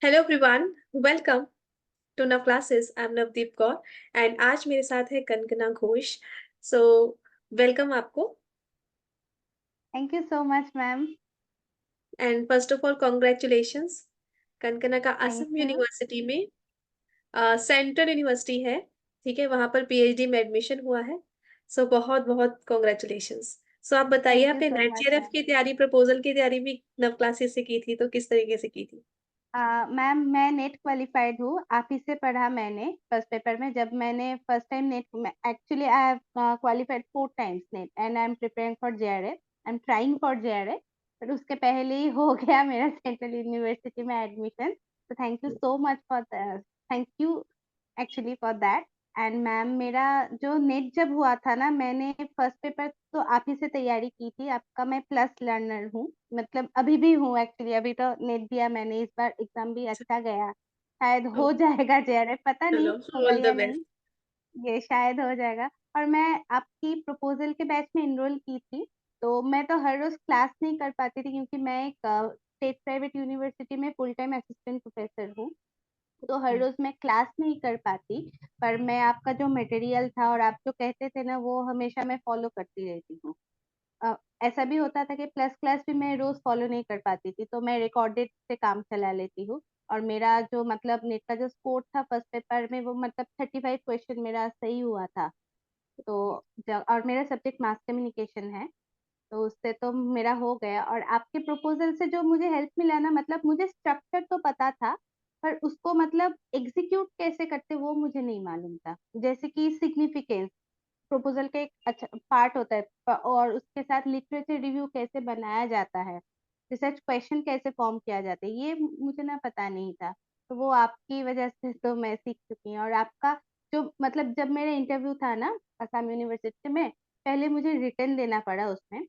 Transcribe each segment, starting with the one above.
Hello everyone, welcome to Nav classes. I am Navdeep Kaur and आज मेरे साथ है कनकना घोष। सो वेलकम आपको। Thank you so much ma'am. And first of all congratulations. Kankana का thank Assam you. University में central university है, ठीक है, वहां पर पीएचडी में एडमिशन हुआ है। सो बहुत बहुत कॉन्ग्रेचुलेशंस। सो आप बताइए, थैंक यू आपने so net much JRF ma'am. की तैयारी, प्रपोजल की तैयारी भी नव क्लासेस से की थी, तो किस तरीके से की थी? मैम मैं नेट क्वालिफाइड हूँ, आप ही से पढ़ा मैंने फर्स्ट पेपर में। जब मैंने first time net, actually I have qualified 4 times net and I am preparing for JRF, I am trying for JRF. पर उसके पहले ही हो गया मेरा सेंट्रल यूनिवर्सिटी में एडमिशन। तो thank you so much for, thank you actually for that. And ma'am मेरा जो नेट जब हुआ था ना, मैंने फर्स्ट पेपर तो आप ही से तैयारी की थी। आपका मैं प्लस लर्नर हूँ, मतलब अभी भी हूँ एक्चुअली। अभी तो नेट दिया मैंने, इस बार एग्जाम भी अच्छा गया। शायद हो जाएगा जेआरएफ, पता नहीं चलो, होगा ऑल या द नहीं। बेस्ट। ये शायद हो जाएगा। और मैं आपकी प्रपोजल के बैच में इनरोल की थी। तो मैं तो हर रोज क्लास नहीं कर पाती थी, क्योंकि मैं एक स्टेट प्राइवेट यूनिवर्सिटी में फुल टाइम असिस्टेंट प्रोफेसर हूँ। तो हर रोज मैं क्लास नहीं कर पाती। पर मैं आपका जो मटेरियल था और आप जो कहते थे ना, वो हमेशा मैं फॉलो करती रहती हूँ। ऐसा भी होता था कि प्लस क्लास भी मैं रोज फॉलो नहीं कर पाती थी, तो मैं रिकॉर्डेड से काम चला लेती हूँ। और मेरा जो मतलब नेट का जो स्कोर था फर्स्ट पेपर में, वो मतलब 35 क्वेश्चन मेरा सही हुआ था। तो और मेरा सब्जेक्ट मास कम्युनिकेशन है। तो उससे तो मेरा हो गया। और आपके प्रपोजल से जो मुझे हेल्प मिला ना, मतलब मुझे स्ट्रक्चर तो पता था, पर उसको मतलब एग्जीक्यूट कैसे करते वो मुझे नहीं मालूम था। जैसे कि सिग्निफिकेंस प्रपोजल का एक अच्छा पार्ट होता है, और उसके साथ लिटरेचर रिव्यू कैसे बनाया जाता है, रिसर्च क्वेश्चन कैसे फॉर्म किया जाता है, ये मुझे ना पता नहीं था। तो वो आपकी वजह से तो मैं सीख चुकी हूँ। और आपका जो मतलब जब मेरा इंटरव्यू था ना असम यूनिवर्सिटी में, पहले मुझे रिटर्न देना पड़ा उसमें।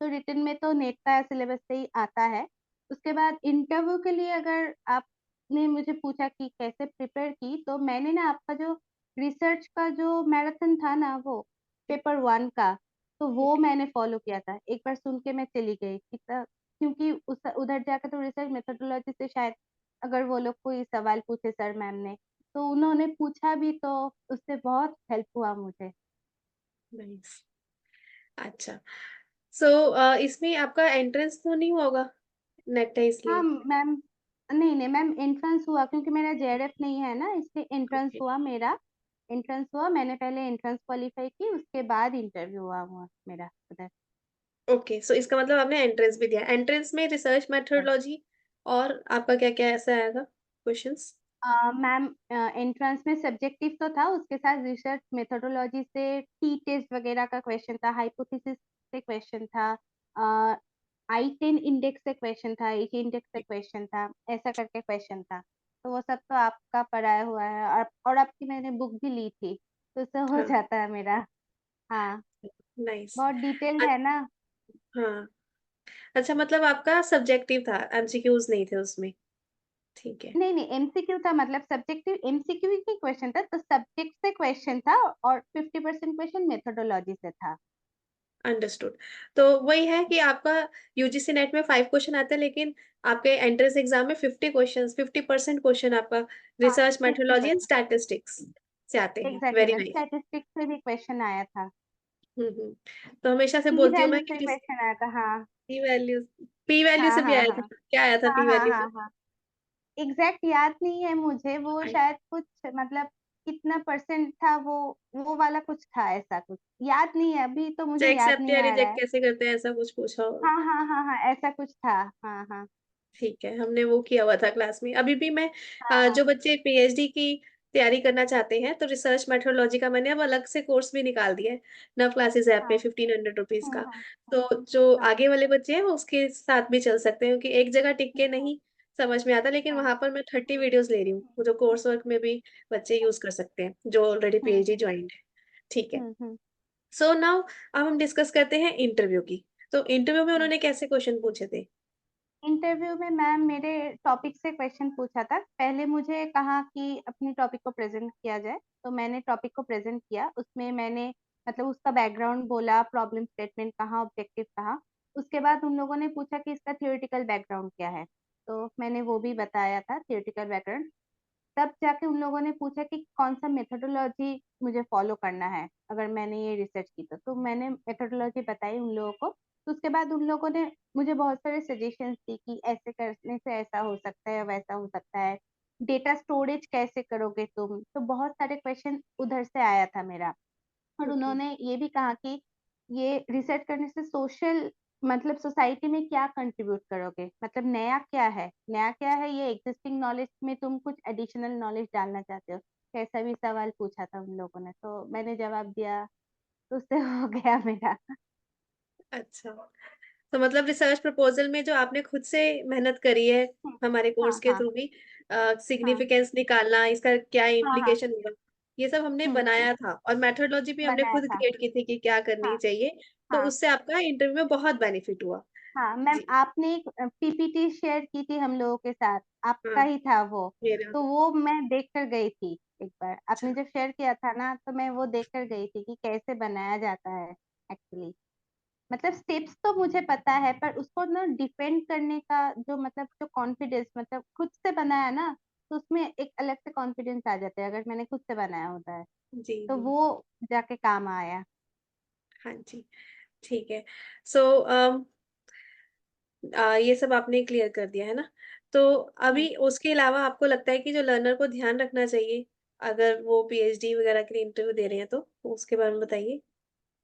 तो रिटर्न में तो नेट का सिलेबस से ही आता है। उसके बाद इंटरव्यू के लिए अगर आपने मुझे पूछा कि कैसे प्रिपेयर की, तो मैंने ना आपका जो रिसर्च का जो मैराथन था ना, वो पेपर 1 का, तो वो ओके। मैंने फॉलो किया था। एक बार सुन के मैं चली गई क्योंकि उस उधर जाकर तो रिसर्च मेथोडोलॉजी से शायद अगर वो लोग कोई सवाल पूछे सर मैम ने, तो उन्होंने पूछा भी, तो उससे बहुत हेल्प हुआ मुझे। नाइस। अच्छा। सो इसमें आपका एंट्रेंस तो नहीं हुआ होगा, नेट है हाँ इसलिए। मैम। नहीं नहीं मैम, एंट्रेंस हुआ, क्योंकि मेरा जेआरएफ नहीं है ना, इसलिए एंट्रेंस ओके। हुआ मेरा। एंट्रेंस हुआ, मैंने पहले एंट्रेंस क्वालिफाई की, उसके बाद इंटरव्यू हुआ मेरा उधर। ओके, सो इसका मतलब आपने एंट्रेंस भी दिया। एंट्रेंस में रिसर्च मेथोडोलॉजी और आपका क्या क्या ऐसा आएगा क्वेश्चंस? मैम एंट्रेंस में सब्जेक्टिव तो था, उसके साथ रिसर्च मेथोडोलॉजी से टी टेस्ट वगैरह का क्वेश्चन था, हाइपोथेसिस से क्वेश्चन था, I10 इंडेक्स से क्वेश्चन था, एक इंडेक्स से क्वेश्चन था, ऐसा करके क्वेश्चन था। तो वो सब तो आपका पढ़ाया हुआ है, और आपकी मैंने बुक भी ली थी, तो उससे हो हाँ। जाता है मेरा। हाँ, नाइस। बहुत डिटेल्ड है ना। हाँ। अच्छा, मतलब आपका सब्जेक्टिव था, एमसीक्यूज नहीं थे उसमें। ठीक है। नहीं नहीं, एमसीक्यू था, मतलब सब्जेक्टिव एमसीक्यू ही क्वेश्चन था, तो सब्जेक्ट से क्वेश्चन था, और 50% क्वेश्चन मेथोडोलॉजी से था। अंडरस्टूड। तो वही है कि आपका यूजीसी नेट में 5 क्वेश्चन आते हैं, लेकिन आपके एंट्रेंस एग्जाम में 50 क्वेश्चन, 50% क्वेश्चन आपका हाँ, research fifty methodology and percent statistics से आते हैं। Exactly very ma'am, nice. Statistics से भी क्वेश्चन आया था। तो हमेशा से पी बोलती हूँ वैल्यू मैं से कि क्वेश्चन आया था, हाँ। पी वैल्यू, पी वैल्यू से हाँ भी हाँ आया था। हाँ क्या आया था हाँ पी हाँ वैल्यू हाँ हाँ। एग्जैक्ट याद नहीं है मुझे, वो में? शायद कुछ मतलब कितना परसेंट था वो वाला कुछ था, ऐसा कुछ याद नहीं है, अभी तो मुझे याद एक्सेप्ट नहीं या आ रहा रिजेक्ट है। कैसे करते हैं, ऐसा कुछ पूछा होगा। हाँ हाँ हाँ हाँ, ऐसा कुछ था। हाँ हाँ ठीक है, हमने वो किया हुआ था क्लास में। अभी भी मैं हाँ हाँ जो बच्चे पीएचडी की तैयारी करना चाहते हैं, तो रिसर्च मेथोडोलॉजी का मैंने अब अलग से कोर्स भी निकाल दिया है नव क्लासेस ऐप में, हाँ। 1500 रुपीज हम्म का। हम्म तो जो हाँ आगे वाले बच्चे हैं वो उसके साथ भी चल सकते हैं, क्योंकि एक जगह टिक के हम्म नहीं समझ में आता, लेकिन हम्म वहां पर मैं 30 वीडियोस ले रही हूँ, जो कोर्स वर्क में भी बच्चे यूज कर सकते हैं जो ऑलरेडी पीएचडी हम्म ज्वाइंट है। ठीक है। हम्म। सो नाउ अब हम डिस्कस करते हैं इंटरव्यू की। तो इंटरव्यू में हम्म। उन्होंने कैसे क्वेश्चन पूछे थे? इंटरव्यू में मैम मेरे टॉपिक से क्वेश्चन पूछा था। पहले मुझे कहा कि अपनी टॉपिक को प्रेजेंट किया जाए, तो मैंने टॉपिक को प्रेजेंट किया। उसमें मैंने मतलब उसका बैकग्राउंड बोला, प्रॉब्लम स्टेटमेंट कहा, ऑब्जेक्टिव कहा। उसके बाद उन लोगों ने पूछा कि इसका थियोरेटिकल बैकग्राउंड क्या है। तो मैंने वो भी बताया था थियोरेटिकल बैकग्राउंड। तब जाके उन लोगों ने पूछा कि कौन सा मेथोडोलॉजी मुझे फॉलो करना है अगर मैंने ये रिसर्च की तो मैंने मेथोडोलॉजी बताई उन लोगों को। तो उसके बाद उन लोगों ने मुझे बहुत सारे सजेशंस दी कि ऐसे करने से ऐसा हो सकता है, वैसा हो सकता है, डेटा स्टोरेज कैसे करोगे तुम। तो बहुत सारे क्वेश्चन उधर से आया था मेरा। और ओके। उन्होंने ये भी कहा कि ये रिसर्च करने से सोशल मतलब सोसाइटी में क्या कंट्रीब्यूट करोगे, मतलब नया क्या है, नया क्या है, ये एग्जिस्टिंग नॉलेज में तुम कुछ एडिशनल नॉलेज डालना चाहते हो। कैसा भी सवाल पूछा था उन लोगों ने, तो मैंने जवाब दिया, तो उससे हो गया मेरा। अच्छा, तो मतलब रिसर्च प्रपोजल में जो आपने खुद से मेहनत करी है हमारे हाँ कोर्स के हाँ थ्रू भी, हाँ सिग्निफिकेंस निकालना, इसका क्या हाँ हाँ। इम्प्लीकेशन होगा, ये सब हमने हम्म। बनाया था, और मेथोडोलॉजी भी हमने बनाया खुद था। क्रिएट की थी कि क्या करनी हाँ चाहिए। तो हाँ उससे आपका इंटरव्यू में बहुत बेनिफिट हुआ। हाँ मैम, जी। आपने एक पीपीटी शेयर की थी हम लोगों के साथ, आपका हाँ, ही था वो। मेरा। तो वो मैं देख कर गई थी एक बार, अच्छा। आपने जब शेयर किया था ना, तो मैं वो देख कर गई थी कि कैसे बनाया जाता है एक्चुअली। मतलब स्टेप्स तो मुझे पता है, पर उसको ना डिफेंड करने का जो मतलब जो कॉन्फिडेंस, मतलब खुद से बनाया ना, तो उसमें एक अलग से कॉन्फिडेंस आ जाता है अगर मैंने खुद से बनाया होता है। जी तो जी। वो जाके काम आया। हाँ जी। ठीक है। सो ये सब आपने क्लियर कर दिया है ना। तो हम्म। अभी उसके अलावा आपको लगता है कि जो लर्नर को ध्यान रखना चाहिए अगर वो पीएचडी वगैरह के लिए इंटरव्यू दे रहे हैं, तो उसके बारे में बताइए।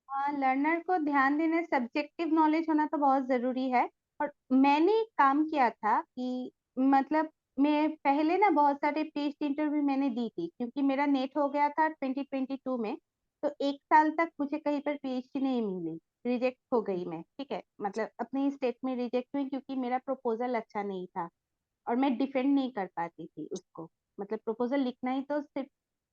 हाँ, लर्नर को ध्यान देने, सब्जेक्टिव नॉलेज होना तो बहुत जरूरी है। और मैंने एक काम किया था कि मतलब मैं पहले ना बहुत सारे पीएचडी इंटरव्यू मैंने दी थी, क्योंकि मेरा नेट हो गया था 2022 में। तो एक साल तक मुझे कहीं पर पीएचडी नहीं मिली, रिजेक्ट हो गई मैं, ठीक है, मतलब अपनी स्टेट में रिजेक्ट हुई क्योंकि मेरा प्रपोजल अच्छा नहीं था और मैं डिफेंड नहीं कर पाती थी उसको। मतलब प्रपोजल लिखना ही तो सिर्फ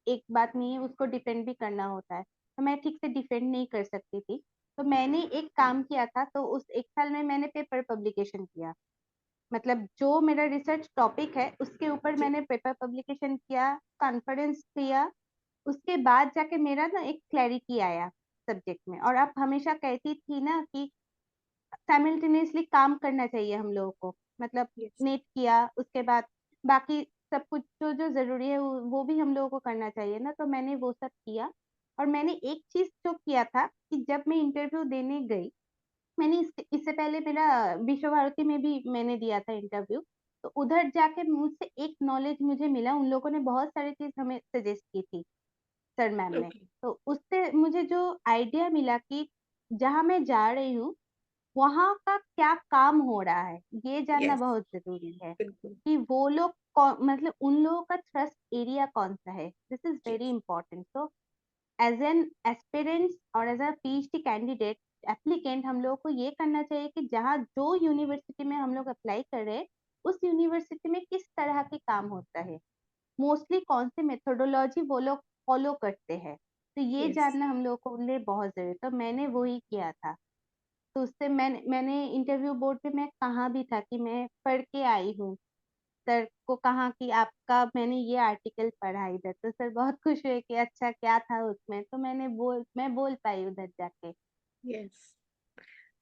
एक बात नहीं है, उसको डिफेंड भी करना होता है। तो मैं ठीक से डिफेंड नहीं कर सकती थी। तो मैंने एक काम किया था, तो उस एक साल में मैंने पेपर पब्लिकेशन किया। मतलब जो मेरा रिसर्च टॉपिक है उसके ऊपर जी। मैंने पेपर पब्लिकेशन किया, कॉन्फ्रेंस किया। उसके बाद जाके मेरा ना एक क्लैरिटी आया सब्जेक्ट में। और आप हमेशा कहती थी ना कि साइमल्टेनियसली काम करना चाहिए हम लोगों को। मतलब यस। नेट किया, उसके बाद बाकी सब कुछ जो जो जरूरी है वो भी हम लोगों को करना चाहिए ना। तो मैंने वो सब किया। और मैंने एक चीज जो किया था कि जब मैं इंटरव्यू देने गई, मैंने इससे पहले मेरा विश्व भारती में भी मैंने दिया था इंटरव्यू। तो उधर जाके मुझसे एक नॉलेज मुझे मिला, उन लोगों ने बहुत सारी चीज हमें सजेस्ट की थी, सर मैम ने। ओके। तो उससे मुझे जो आइडिया मिला कि जहाँ मैं जा रही हूँ वहाँ का क्या काम हो रहा है, ये जानना यस। बहुत जरूरी है। बिल्कुल। कि वो लोग मतलब उन लोगों का ट्रस्ट एरिया कौन सा है, this is very yes. Important. So as an aspirants और as a PhD candidate applicant, हम लोगों को ये करना चाहिए कि जहाँ जो यूनिवर्सिटी में हम लोग अप्लाई कर रहे हैं, उस यूनिवर्सिटी में किस तरह के काम होता है, मोस्टली कौन से मेथोडोलॉजी वो लोग फॉलो करते हैं। तो ये यस। जानना हम लोगों को लिए बहुत जरूरी है। तो मैंने वो ही किया था। तो उससे मैंने इंटरव्यू बोर्ड पे मैं कहा भी था कि मैं पढ़ के आई हूँ। सर को कहा कि आपका मैंने ये आर्टिकल पढ़ा इधर। तो सर बहुत खुश हुए कि अच्छा क्या था उसमें। तो मैं बोल पाई उधर जाके। यस।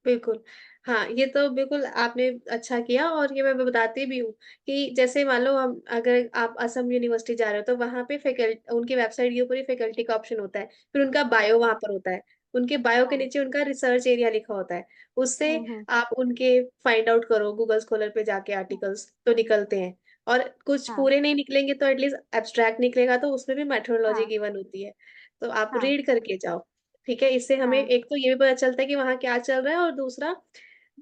बिल्कुल। हाँ, ये तो बिल्कुल आपने अच्छा किया, और ये मैं बताती भी हूँ कि जैसे मान लो हम अगर आप असम यूनिवर्सिटी जा रहे हो तो वहाँ पे फैकल्टी, उनकी वेबसाइट के ऊपर ही फैकल्टी का ऑप्शन होता है, फिर उनका बायो अच्छा। वहाँ पर होता है, उनके बायो के हाँ। नीचे उनका रिसर्च एरिया लिखा होता है। उससे हम्म। आप उनके फाइंड आउट करो, गूगल स्कॉलर पे जाके हम्म। आर्टिकल्स तो निकलते हैं। और कुछ हाँ पूरे नहीं निकलेंगे तो एटलीस्ट एब्स्ट्रैक्ट निकलेगा, तो उसमें भी मेथोडोलॉजी हाँ गिवन होती है। तो आप हाँ रीड करके जाओ। ठीक है, इससे हमें हाँ एक तो ये भी पता चलता है कि वहाँ क्या चल रहा है, और दूसरा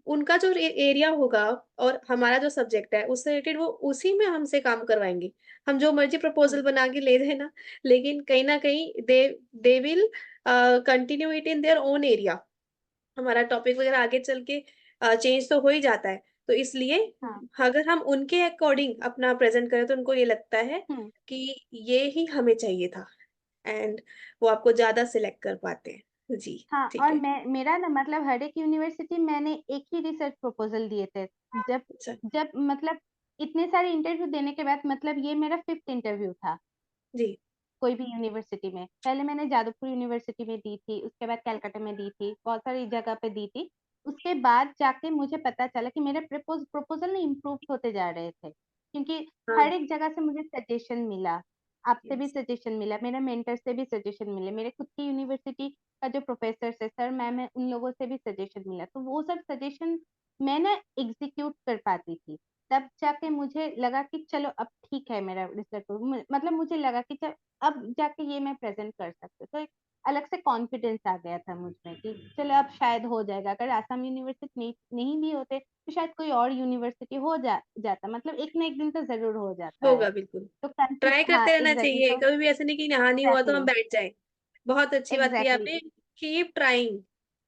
उनका जो एरिया होगा और हमारा जो सब्जेक्ट है उससे रिलेटेड वो उसी में हमसे काम करवाएंगे। हम जो मर्जी प्रपोजल हम्म, बना के ले देना, लेकिन कहीं ना कहीं they will continue it in their own area. हमारा टॉपिक वगैरह आगे चल के चेंज तो हो ही जाता है। तो इसलिए हाँ। अगर हम उनके अकॉर्डिंग अपना प्रेजेंट करें तो उनको ये लगता है हम्म। कि ये ही हमें चाहिए था, एंड वो आपको ज्यादा सिलेक्ट कर पाते हैं। जी। हाँ, ठीक और है। मेरा ना मतलब हर एक यूनिवर्सिटी मैंने एक ही रिसर्च प्रपोजल दिए थे। जब अच्छा। जब मतलब इतने सारे इंटरव्यू देने के बाद, मतलब ये मेरा फिफ्थ इंटरव्यू था जी। कोई भी यूनिवर्सिटी में। पहले मैंने जादवपुर यूनिवर्सिटी में दी थी, उसके बाद कलकत्ता में दी थी, बहुत सारी जगह पे दी थी। उसके बाद जाके मुझे पता चला कि मेरे प्रपोजल ना इम्प्रूव होते जा रहे थे, क्योंकि हाँ। हर एक जगह से मुझे सजेशन मिला। आपसे भी यस। सजेशन मिला, मेरे मेंटर से भी सजेशन मिले, मेरे खुद की यूनिवर्सिटी का जो प्रोफेसर है, सर मैम है, उन लोगों से भी सजेशन मिला। तो वो सब सजेशन मैं ना एग्जीक्यूट कर पाती थी। तब जाके मुझे लगा कि चलो अब ठीक है मेरा रिसर्च, मतलब मुझे लगा कि चल अब जाके ये मैं प्रेजेंट कर सकती हूँ। तो एक अलग से कॉन्फिडेंस आ गया था मुझ में कि चलो अब शायद हो जाएगा। अगर आसाम यूनिवर्सिटी नहीं भी होते तो शायद कोई और यूनिवर्सिटी जाता, मतलब एक ना एक दिन तो जरूर हो जाता है। होगा बिल्कुल। तो ट्राई हाँ करते रहना एग्जैक्टली, चाहिए, तो कभी भी ऐसा नहीं कि यहाँ नहीं हुआ तो हम एग्जैक्टली बैठ जाए। बहुत अच्छी बात की एग्जैक्टली आपने। Keep trying.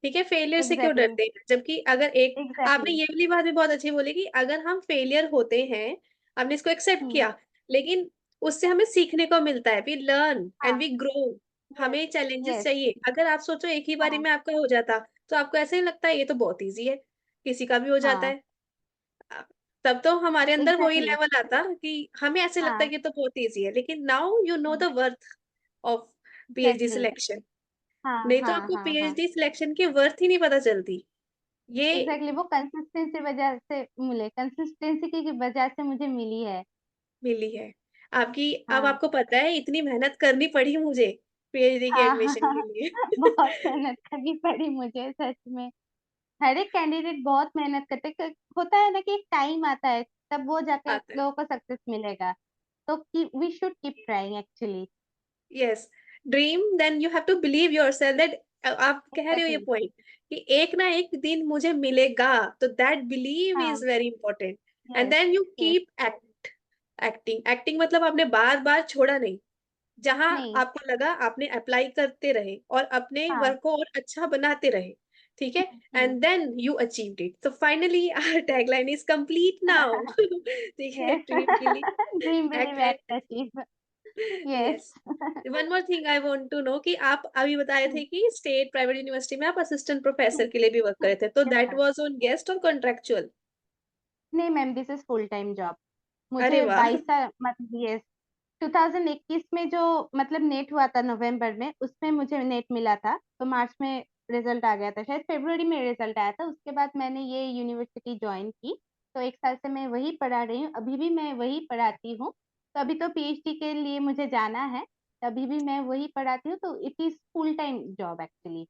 ठीक है, फेलियर से क्यों एग्जैक्टली डरते हैं, जबकि अगर एक आपने एग्जैक्टली। ये वाली बात भी बहुत अच्छी बोली कि अगर हम फेलियर होते हैं, हमने इसको एक्सेप्ट हम्म। किया, लेकिन उससे हमें सीखने को मिलता है, वी लर्न एंड हाँ। We grow. यस। हमें चैलेंजेस यस। चाहिए। अगर आप सोचो एक ही बारी हाँ। में आपका हो जाता, तो आपको ऐसे ही लगता है ये तो बहुत इजी है, किसी का भी हो जाता हाँ है। तब तो हमारे अंदर वही एग्जैक्टली। लेवल आता कि हमें ऐसे लगता है हाँ। कि तो बहुत इजी है, लेकिन now you know the worth of PhD exactly. Selection. हाँ नहीं तो हाँ आपको हाँ हाँ। पीएचडी सिलेक्शन की वर्थ ही नहीं पता चलती। ये एग्जैक्टली वो कंसिस्टेंसी वजह से मिले, कंसिस्टेंसी की वजह से मुझे मिली है। मिली है आपकी। अब हाँ आपको पता है इतनी मेहनत करनी पड़ी मुझे पीएचडी के हाँ हाँ एडमिशन के हाँ। लिए। बहुत मेहनत करनी पड़ी मुझे सच में। हर एक कैंडिडेट बहुत मेहनत करते होता है ना कि एक टाइम आता है तब वो जाके आता है। लोगों को सक्सेस मिलेगा। तो we should keep trying actually. Yes. Dream then you have to believe yourself that. आप कह रहे हो ये एग्जैक्टली। पॉइंट कि एक ना एक दिन मुझे मिलेगा, तो दैट बिलीव हाँ। Is very important. And yes. Then you yes. Keep acting acting मतलब आपने बार बार छोड़ा नहीं। जहां नहीं। आपको लगा आपने अप्लाई करते रहे और अपने हाँ। वर्क को और अच्छा बनाते रहे। ठीक है। Hmm. And then you achieved it, तो finally our tagline is complete now. ठीक है, yes. Dream believe dream believe act act and. Achieve. Yes. Yes. One more thing I want to know कि आप अभी बताए थे कि स्टेट प्राइवेट यूनिवर्सिटी में आप असिस्टेंट प्रोफेसर के लिए भी वर्क करे थे, तो yes that sir. Was on guest और कॉन्ट्रेक्चुअल? नहीं ma'am, this is full time job. अरे मुझे वाह। 22 साल मतलब यस, 2021 में जो मतलब नेट हुआ था नवंबर में, उसमें मुझे नेट मिला था। तो मार्च में रिजल्ट आ गया था, शायद फरवरी में रिजल्ट आया था। उसके बाद मैंने ये यूनिवर्सिटी ज्वाइन की। तो एक साल से मैं वही पढ़ा रही हूँ, अभी भी मैं वही पढ़ाती हूँ। तो अभी तो पीएचडी के लिए मुझे जाना है, अभी भी मैं वही पढ़ाती हूँ। तो it is full time job actually,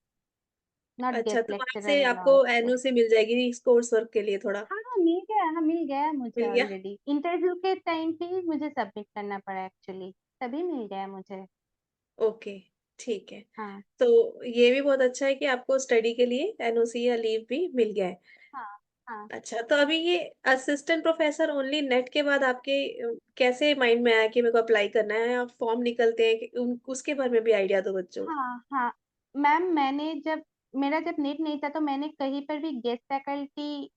not अच्छा, गेस्ट तो वहां से लेक्चरर एंड आपको ऑल। एनओसी मिल जाएगी इस कोर्स वर्क के लिए थोड़ा? हाँ हाँ, मिल गया, हाँ मिल गया मुझे मिल गया। ऑलरेडी। इंटरव्यू के टाइम पे ही मुझे सबमिट करना पड़ा एक्चुअली, तभी मिल गया मुझे। ओके, ठीक है। हाँ तो ये भी बहुत अच्छा है कि आपको स्टडी के लिए एनओसी या लीव भी मिल गया है। हाँ हाँ। अच्छा, तो अभी ये असिस्टेंट प्रोफेसर ओनली नेट के बाद आपके कैसे माइंड में आया कि मेरे को अप्लाई करना है, या फॉर्म निकलते हैं उसके बारे में भी आइडिया दो बच्चों को। हाँ हाँ मैम, मैंने जब मेरा जब नेट नहीं था तो मैंने कहीं पर भी गेस्ट फैकल्टी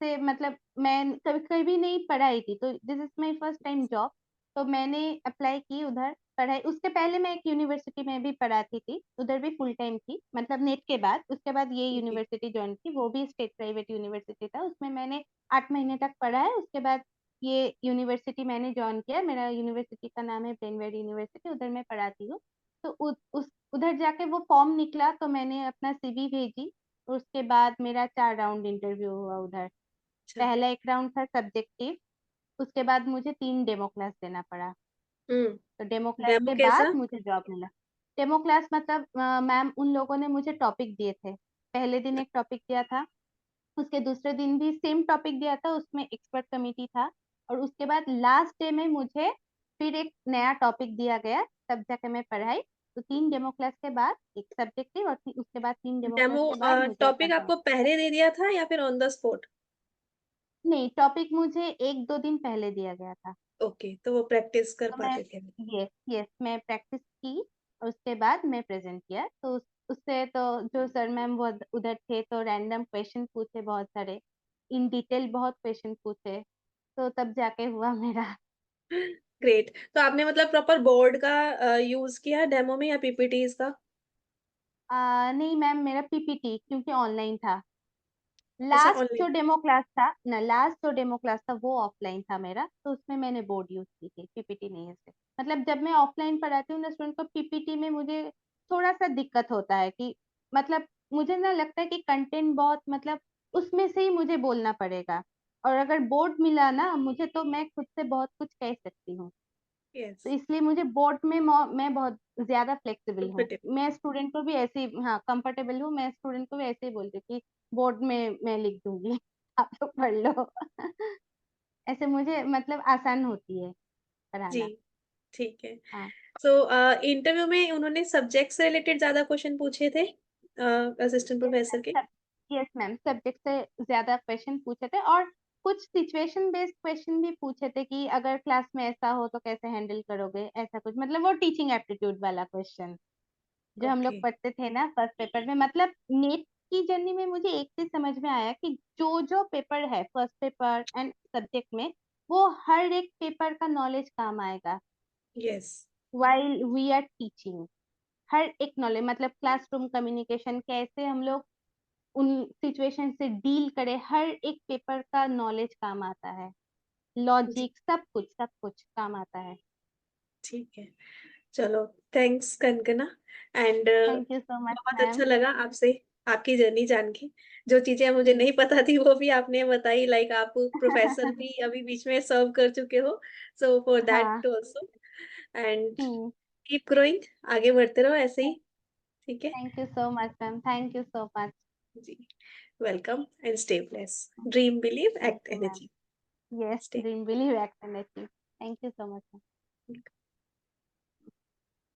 से मतलब मैं कभी कभी नहीं पढ़ाई थी। तो this is my first time job. तो मैंने अप्लाई की उधर पढ़ाई। उसके पहले मैं एक यूनिवर्सिटी में भी पढ़ाती थी, उधर भी फुल टाइम थी, मतलब नेट के बाद। उसके बाद ये ओके। यूनिवर्सिटी ज्वाइन की, वो भी स्टेट प्राइवेट यूनिवर्सिटी था, उसमें मैंने 8 महीने तक पढ़ा है। उसके बाद ये यूनिवर्सिटी मैंने ज्वाइन किया। मेरा यूनिवर्सिटी का नाम है ब्रेनवेड यूनिवर्सिटी, उधर मैं पढ़ाती हूँ। तो उस उधर जाके वो फॉर्म निकला तो मैंने अपना सीवी भेजी। उसके बाद मेरा 4 राउंड इंटरव्यू हुआ उधर। अच्छा। पहला एक राउंड था सब्जेक्टिव, उसके बाद मुझे 3 डेमो क्लास देना पड़ा। तो डेमो क्लास डेमो के बाद कैसा? मुझे जॉब मिला। डेमो क्लास मतलब मैम उन लोगों ने मुझे टॉपिक दिए थे। पहले दिन एक टॉपिक दिया था, उसके दूसरे दिन भी सेम टॉपिक दिया था, उसमें एक्सपर्ट कमेटी था। और उसके बाद लास्ट डे में मुझे फिर एक नया टॉपिक दिया गया, तब जाके मैं पढ़ाई। तो 3 डेमो क्लास के बाद एक सब्जेक्टिव, और उसके बाद 3 डेमो क्लास डेमो के बाद मुझे अपना टॉपिक जॉब। आपको पहले दे दिया था या फिर ऑन द स्पॉट? नहीं, टॉपिक मुझे 1-2 दिन पहले दिया गया था। ओके, तो वो प्रैक्टिस कर तो मैं पाते थे। यस यस मैं प्रैक्टिस की, और उसके बाद मैं प्रेजेंट किया। तो उससे तो जो सर मैम वो उधर थे तो रैंडम क्वेश्चन पूछे बहुत सारे, इन डिटेल बहुत क्वेश्चन पूछे। तो तब जाके हुआ मेरा। ग्रेट। तो आपने मतलब प्रॉपर बोर्ड का यूज किया डेमो में या पीपीटीज का? नहीं मैम, मेरा पीपीटी क्योंकि ऑनलाइन था। अच्छा, लास्ट जो ऑनलाइन। डेमो क्लास था ना, लास्ट जो डेमो क्लास था वो ऑफलाइन था मेरा, तो उसमें मैंने बोर्ड यूज की थी, पीपीटी नहीं है। मतलब जब मैं ऑफलाइन पढ़ाती हूँ ना स्टूडेंट को, पीपीटी में मुझे थोड़ा सा दिक्कत होता है कि मतलब मुझे ना लगता है कि कंटेंट बहुत मतलब उसमें से ही मुझे बोलना पड़ेगा, और अगर बोर्ड मिला ना मुझे तो मैं खुद से बहुत कुछ कह सकती हूँ। तो यस, इसलिए मुझे बोर्ड में मैं बहुत ज़्यादा फ्लेक्सिबल हूँ। कंफर्टेबल। मैं स्टूडेंट को भी ऐसे ही, हाँ, कंफर्टेबल हूँ, मैं स्टूडेंट को भी ऐसे ही बोलती हूँ कि बोर्ड में मैं लिख दूँगी, आप लोग पढ़ लो। ऐसे मुझे मतलब आसान होती है जी, पढ़ाना। ठीक है। हाँ। सो इंटरव्यू में उन्होंने सब्जेक्ट से रिलेटेड ज़्यादा क्वेश्चन पूछे थे असिस्टेंट यस प्रोफेसर मैम, के? यस मैम, सब्जेक्ट से ज्यादा क्वेश्चन पूछे थे, और कुछ सिचुएशन बेस्ड क्वेश्चन भी पूछे थे कि अगर क्लास में ऐसा हो तो कैसे हैंडल करोगे, ऐसा कुछ, मतलब वो टीचिंग एप्टीट्यूड वाला क्वेश्चन जो हम ओके, लोग पढ़ते थे ना फर्स्ट पेपर में। मतलब नेट की जर्नी में मुझे एक चीज समझ में आया कि जो जो पेपर है फर्स्ट पेपर एंड सब्जेक्ट में, वो हर एक पेपर का नॉलेज काम आएगा yes, while we are teaching. हर एक नॉलेज, मतलब क्लासरूम कम्युनिकेशन, कैसे हम लोग उन सिचुएशन से डील करें, हर एक पेपर का नॉलेज काम आता है। जी, लॉजिक, सब कुछ काम आता है। ठीक है। चलो, thanks Kankana and thank you so much बहुत अच्छा मैम। लगा आपसे आपकी जर्नी जान के। जो चीजें मुझे जी। नहीं पता थी वो भी आपने बताई, लाइक आप प्रोफेसर भी अभी बीच में सर्व कर चुके हो, सो फॉर हाँ। That also and hmm. Keep growing, आगे बढ़ते रहो ऐसे ही। ठीक है thank you so much ma'am, thank you so much. जी, welcome and stay bless, dream believe thank act you ma'am. Energy, yes, stay. Dream believe act and achieve. Thank you so much.